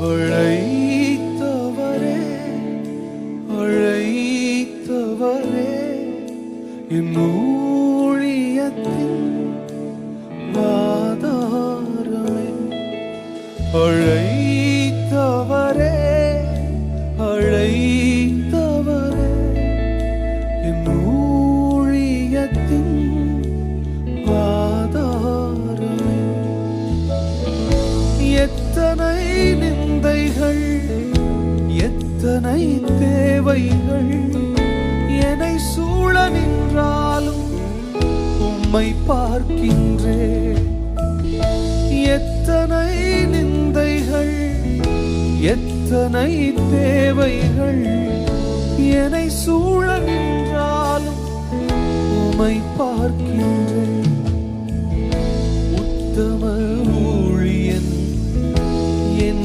அழைத்தவரே அழைத்தவரே என் ஊழியத்தின் ஆதாரமே. அழைத்தவரே அழைத்தவரே என் ஊழியத்தின் ஆதாரமே. எத்தனை நிந்தைகள் எத்தனை தேவைகள் என்னை சூழ நின்றாலும் உம்மை பார்க்கின்றேன். எத்தனை நிந்தைகள் எத்தனை தேவைகள் என்னை சூழ நின்றாலும் உம்மை பார்க்கின்றேன். உத்தம